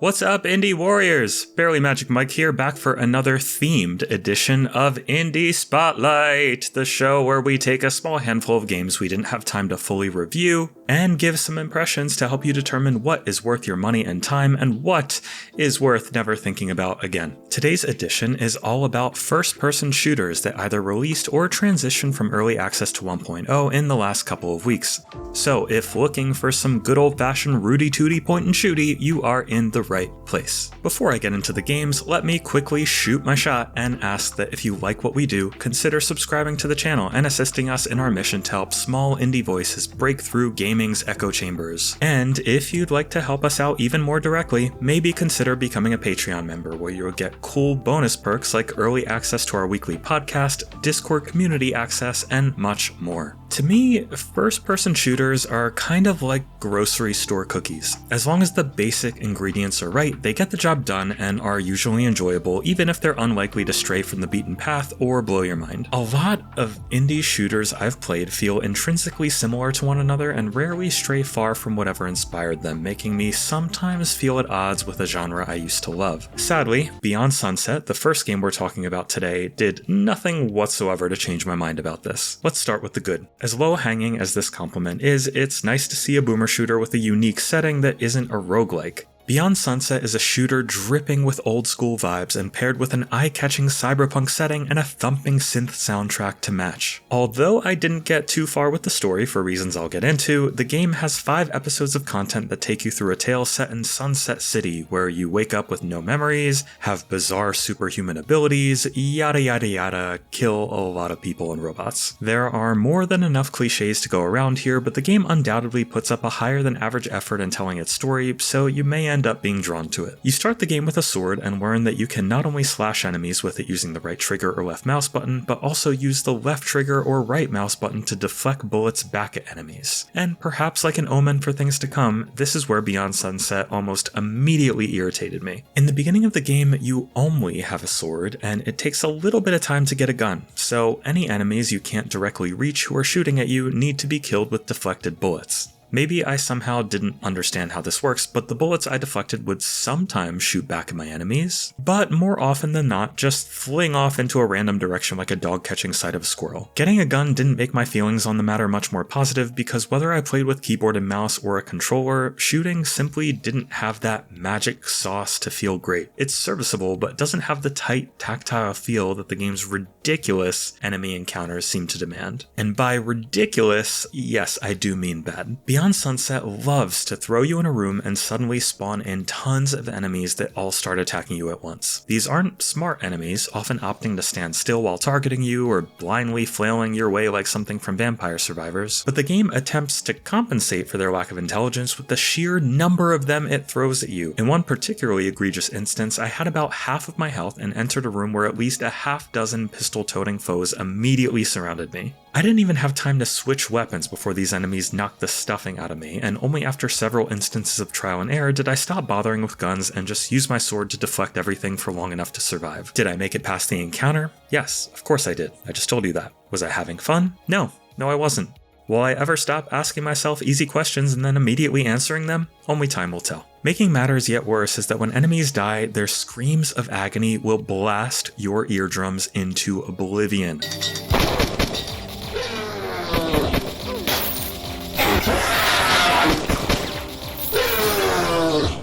What's up, Indie Warriors? Barely Magic Mike here, back for another themed edition of Indie Spotlight, the show where we take a small handful of games we didn't have time to fully review and give some impressions to help you determine what is worth your money and time and what is worth never thinking about again. Today's edition is all about first-person shooters that either released or transitioned from early access to 1.0 in the last couple of weeks. So if looking for some good old-fashioned rooty-tooty point-and-shooty, you are in the right place. Before I get into the games, let me quickly shoot my shot and ask that if you like what we do, consider subscribing to the channel and assisting us in our mission to help small indie voices break through gaming's echo chambers. And if you'd like to help us out even more directly, maybe consider becoming a Patreon member where you'll get cool bonus perks like early access to our weekly podcast, Discord community access, and much more. To me, first-person shooters are kind of like grocery store cookies. As long as the basic ingredients are right, they get the job done and are usually enjoyable, even if they're unlikely to stray from the beaten path or blow your mind. A lot of indie shooters I've played feel intrinsically similar to one another and rarely stray far from whatever inspired them, making me sometimes feel at odds with a genre I used to love. Sadly, Beyond Sunset, the first game we're talking about today, did nothing whatsoever to change my mind about this. Let's start with the good. As low-hanging as this compliment is, it's nice to see a boomer shooter with a unique setting that isn't a roguelike. Beyond Sunset is a shooter dripping with old-school vibes and paired with an eye-catching cyberpunk setting and a thumping synth soundtrack to match. Although I didn't get too far with the story for reasons I'll get into, the game has 5 episodes of content that take you through a tale set in Sunset City, where you wake up with no memories, have bizarre superhuman abilities, yada yada yada, kill a lot of people and robots. There are more than enough cliches to go around here, but the game undoubtedly puts up a higher than average effort in telling its story, so you may end up being drawn to it. You start the game with a sword and learn that you can not only slash enemies with it using the right trigger or left mouse button, but also use the left trigger or right mouse button to deflect bullets back at enemies. And perhaps like an omen for things to come, this is where Beyond Sunset almost immediately irritated me. In the beginning of the game, you only have a sword, and it takes a little bit of time to get a gun, so any enemies you can't directly reach who are shooting at you need to be killed with deflected bullets. Maybe I somehow didn't understand how this works, but the bullets I deflected would sometimes shoot back at my enemies, but more often than not just fling off into a random direction like a dog catching sight of a squirrel. Getting a gun didn't make my feelings on the matter much more positive because whether I played with keyboard and mouse or a controller, shooting simply didn't have that magic sauce to feel great. It's serviceable, but doesn't have the tight, tactile feel that the game's ridiculous enemy encounters seem to demand. And by ridiculous, yes, I do mean bad. Beyond Sunset loves to throw you in a room and suddenly spawn in tons of enemies that all start attacking you at once. These aren't smart enemies, often opting to stand still while targeting you or blindly flailing your way like something from Vampire Survivors, but the game attempts to compensate for their lack of intelligence with the sheer number of them it throws at you. In one particularly egregious instance, I had about half of my health and entered a room where at least a half dozen pistol-toting foes immediately surrounded me. I didn't even have time to switch weapons before these enemies knocked the stuffing out of me, and only after several instances of trial and error did I stop bothering with guns and just use my sword to deflect everything for long enough to survive. Did I make it past the encounter? Yes, of course I did. I just told you that. Was I having fun? No, I wasn't. Will I ever stop asking myself easy questions and then immediately answering them? Only time will tell. Making matters yet worse is that when enemies die, their screams of agony will blast your eardrums into oblivion.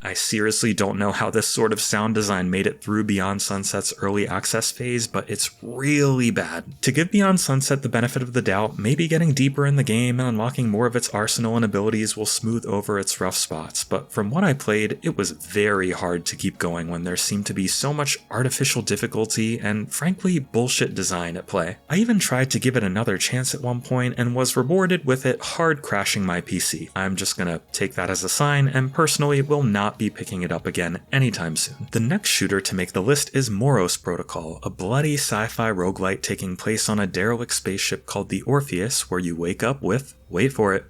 I seriously don't know how this sort of sound design made it through Beyond Sunset's early access phase, but it's really bad. To give Beyond Sunset the benefit of the doubt, maybe getting deeper in the game and unlocking more of its arsenal and abilities will smooth over its rough spots, but from what I played, it was very hard to keep going when there seemed to be so much artificial difficulty and, frankly, bullshit design at play. I even tried to give it another chance at one point and was rewarded with it hard crashing my PC. I'm just gonna take that as a sign and personally will not be picking it up again anytime soon. The next shooter to make the list is Moros Protocol, a bloody sci-fi roguelite taking place on a derelict spaceship called the Orpheus, where you wake up with, wait for it,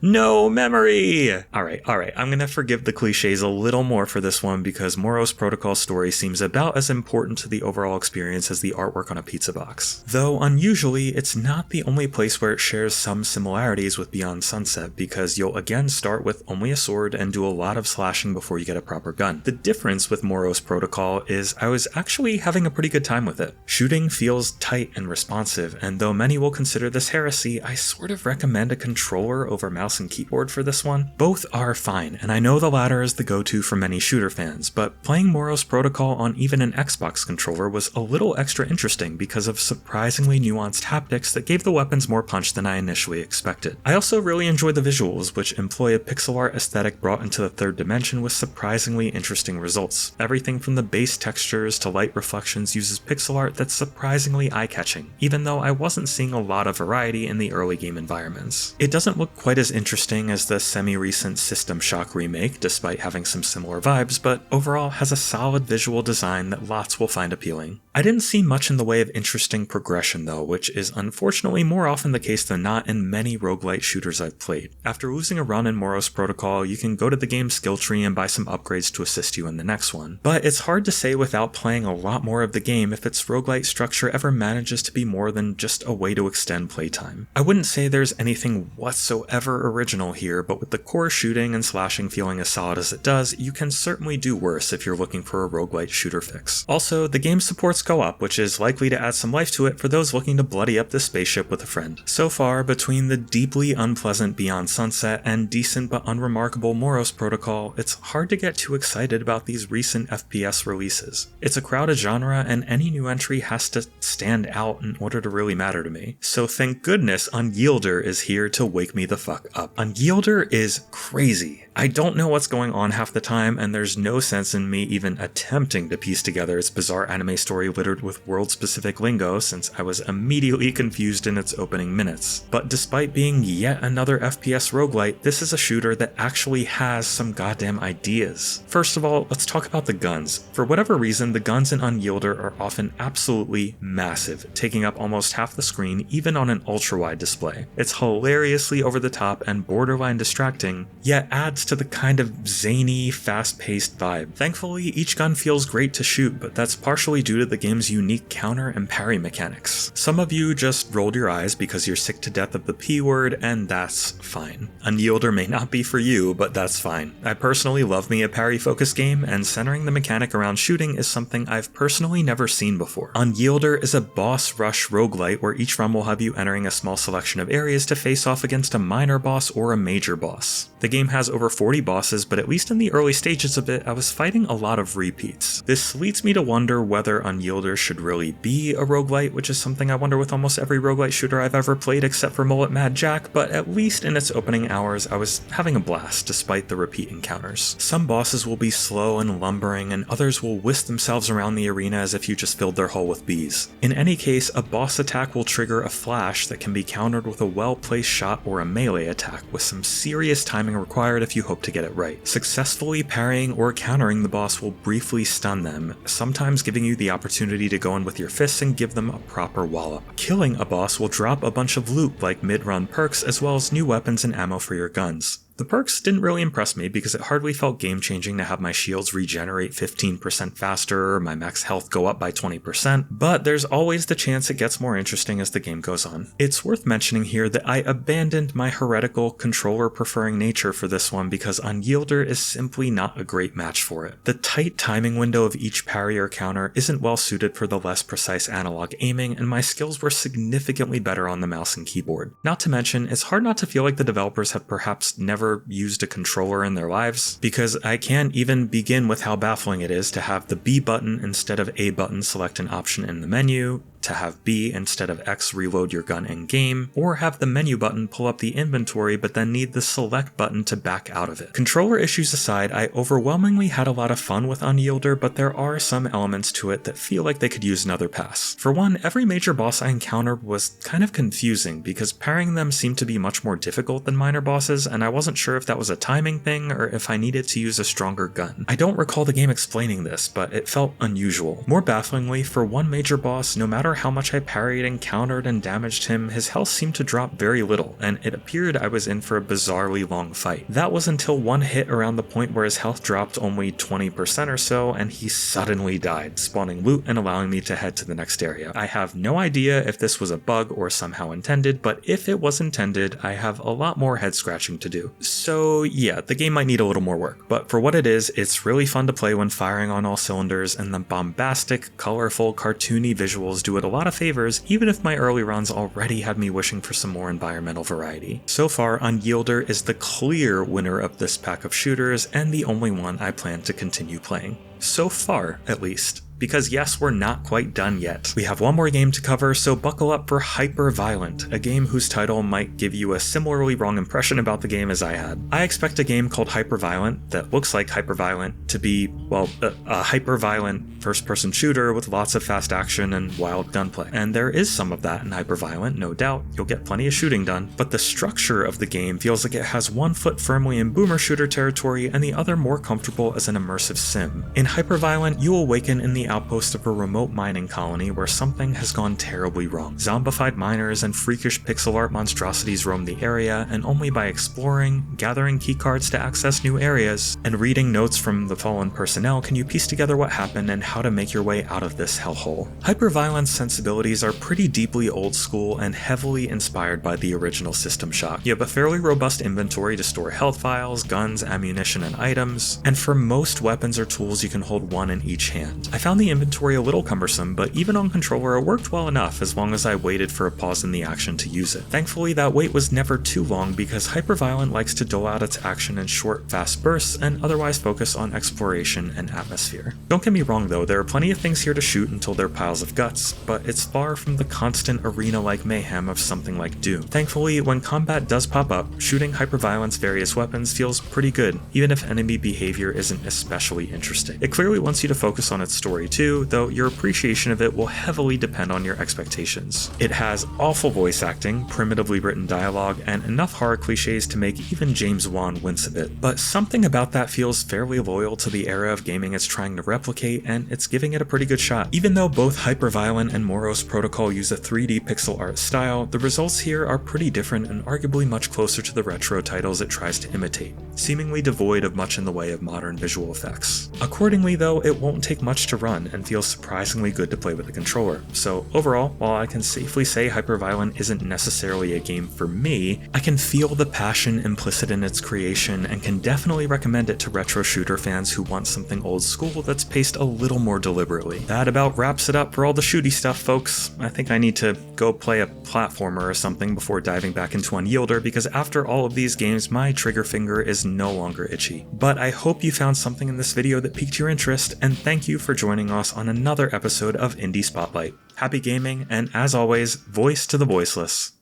No memory! Alright, I'm gonna forgive the cliches a little more for this one because Moros Protocol's story seems about as important to the overall experience as the artwork on a pizza box. Though unusually, it's not the only place where it shares some similarities with Beyond Sunset because you'll again start with only a sword and do a lot of slashing before you get a proper gun. The difference with Moros Protocol is I was actually having a pretty good time with it. Shooting feels tight and responsive, and though many will consider this heresy, I sort of recommend a controller over mouse and keyboard for this one. Both are fine, and I know the latter is the go-to for many shooter fans, but playing Moros Protocol on even an Xbox controller was a little extra interesting because of surprisingly nuanced haptics that gave the weapons more punch than I initially expected. I also really enjoyed the visuals, which employ a pixel art aesthetic brought into the third dimension with surprisingly interesting results. Everything from the base textures to light reflections uses pixel art that's surprisingly eye-catching, even though I wasn't seeing a lot of variety in the early game environments. It doesn't look quite as interesting as the semi-recent System Shock remake, despite having some similar vibes, but overall has a solid visual design that lots will find appealing. I didn't see much in the way of interesting progression though, which is unfortunately more often the case than not in many roguelite shooters I've played. After losing a run in Moros Protocol, you can go to the game's skill tree and buy some upgrades to assist you in the next one. But it's hard to say without playing a lot more of the game if its roguelite structure ever manages to be more than just a way to extend playtime. I wouldn't say there's anything whatsoever original here, but with the core shooting and slashing feeling as solid as it does, you can certainly do worse if you're looking for a roguelite shooter fix. Also, the game supports co-op, which is likely to add some life to it for those looking to bloody up the spaceship with a friend. So far, between the deeply unpleasant Beyond Sunset and decent but unremarkable Moros Protocol, it's hard to get too excited about these recent FPS releases. It's a crowded genre, and any new entry has to stand out in order to really matter to me. So thank goodness Unyielder is here to wake me the fuck up. Unyielder is crazy. I don't know what's going on half the time, and there's no sense in me even attempting to piece together its bizarre anime story littered with world-specific lingo since I was immediately confused in its opening minutes. But despite being yet another FPS roguelite, this is a shooter that actually has some goddamn ideas. First of all, let's talk about the guns. For whatever reason, the guns in Unyielder are often absolutely massive, taking up almost half the screen even on an ultra-wide display. It's hilariously over the top and borderline distracting, yet adds to the kind of zany, fast-paced vibe. Thankfully, each gun feels great to shoot, but that's partially due to the game's unique counter and parry mechanics. Some of you just rolled your eyes because you're sick to death of the P word, and that's fine. Unyielder may not be for you, but that's fine. I personally love me a parry-focused game, and centering the mechanic around shooting is something I've personally never seen before. Unyielder is a boss rush roguelite where each run will have you entering a small selection of areas to face off against a minor boss or a major boss. The game has over 40 bosses, but at least in the early stages of it, I was fighting a lot of repeats. This leads me to wonder whether Unyielder should really be a roguelite, which is something I wonder with almost every roguelite shooter I've ever played except for Mullet Mad Jack, but at least in its opening hours, I was having a blast despite the repeat encounters. Some bosses will be slow and lumbering, and others will whisk themselves around the arena as if you just filled their hull with bees. In any case, a boss attack will trigger a flash that can be countered with a well-placed shot or a melee attack, with some serious timing required if you hope to get it right. Successfully parrying or countering the boss will briefly stun them, sometimes giving you the opportunity to go in with your fists and give them a proper wallop. Killing a boss will drop a bunch of loot like mid-run perks as well as new weapons and ammo for your guns. The perks didn't really impress me because it hardly felt game-changing to have my shields regenerate 15% faster or my max health go up by 20%, but there's always the chance it gets more interesting as the game goes on. It's worth mentioning here that I abandoned my heretical controller-preferring nature for this one because Unyielder is simply not a great match for it. The tight timing window of each parry or counter isn't well suited for the less precise analog aiming, and my skills were significantly better on the mouse and keyboard. Not to mention, it's hard not to feel like the developers have perhaps never used a controller in their lives, because I can't even begin with how baffling it is to have the B button instead of A button select an option in the menu, to have B instead of X reload your gun in-game, or have the menu button pull up the inventory but then need the select button to back out of it. Controller issues aside, I overwhelmingly had a lot of fun with Unyielder, but there are some elements to it that feel like they could use another pass. For one, every major boss I encountered was kind of confusing because parrying them seemed to be much more difficult than minor bosses, and I wasn't sure if that was a timing thing or if I needed to use a stronger gun. I don't recall the game explaining this, but it felt unusual. More bafflingly, for one major boss, no matter matter how much I parried and countered and damaged him, his health seemed to drop very little, and it appeared I was in for a bizarrely long fight. That was until one hit around the point where his health dropped only 20% or so, and he suddenly died, spawning loot and allowing me to head to the next area. I have no idea if this was a bug or somehow intended, but if it was intended, I have a lot more head scratching to do. So yeah, the game might need a little more work, but for what it is, it's really fun to play when firing on all cylinders, and the bombastic, colorful, cartoony visuals do it a lot of favors, even if my early runs already had me wishing for some more environmental variety. So far, Unyielder is the clear winner of this pack of shooters, and the only one I plan to continue playing. So far, at least. Because yes, we're not quite done yet. We have one more game to cover, so buckle up for Hyper-Violent, a game whose title might give you a similarly wrong impression about the game as I had. I expect a game called Hyper-Violent that looks like Hyper-Violent to be, well, a hyper-violent first-person shooter with lots of fast action and wild gunplay. And there is some of that in Hyper-Violent, no doubt. You'll get plenty of shooting done, but the structure of the game feels like it has one foot firmly in boomer shooter territory and the other more comfortable as an immersive sim. In Hyper-Violent, you awaken in the outpost of a remote mining colony where something has gone terribly wrong. Zombified miners and freakish pixel art monstrosities roam the area, and only by exploring, gathering keycards to access new areas, and reading notes from the fallen personnel can you piece together what happened and how to make your way out of this hellhole. Hyper-Violent's sensibilities are pretty deeply old school and heavily inspired by the original System Shock. You have a fairly robust inventory to store health vials, guns, ammunition, and items, and for most weapons or tools you can hold one in each hand. I found the inventory a little cumbersome, but even on controller it worked well enough as long as I waited for a pause in the action to use it. Thankfully that wait was never too long because Hyper-Violent likes to dole out its action in short, fast bursts and otherwise focus on exploration and atmosphere. Don't get me wrong though, there are plenty of things here to shoot until they're piles of guts, but it's far from the constant arena-like mayhem of something like Doom. Thankfully, when combat does pop up, shooting Hyper-Violent's various weapons feels pretty good, even if enemy behavior isn't especially interesting. It clearly wants you to focus on its story too, though your appreciation of it will heavily depend on your expectations. It has awful voice acting, primitively written dialogue, and enough horror cliches to make even James Wan wince a bit. But something about that feels fairly loyal to the era of gaming it's trying to replicate, and it's giving it a pretty good shot. Even though both Hyper-Violent and Moros Protocol use a 3D pixel art style, the results here are pretty different and arguably much closer to the retro titles it tries to imitate, seemingly devoid of much in the way of modern visual effects. Accordingly though, it won't take much to run and feels surprisingly good to play with the controller. So overall, while I can safely say Hyper-Violent isn't necessarily a game for me, I can feel the passion implicit in its creation and can definitely recommend it to retro shooter fans who want something old school that's paced a little more deliberately. That about wraps it up for all the shooty stuff, folks. I think I need to go play a platformer or something before diving back into Unyielder, because after all of these games, my trigger finger is no longer itchy. But I hope you found something in this video that piqued your interest, and thank you for joining us on another episode of Indie Spotlight. Happy gaming, and as always, voice to the voiceless.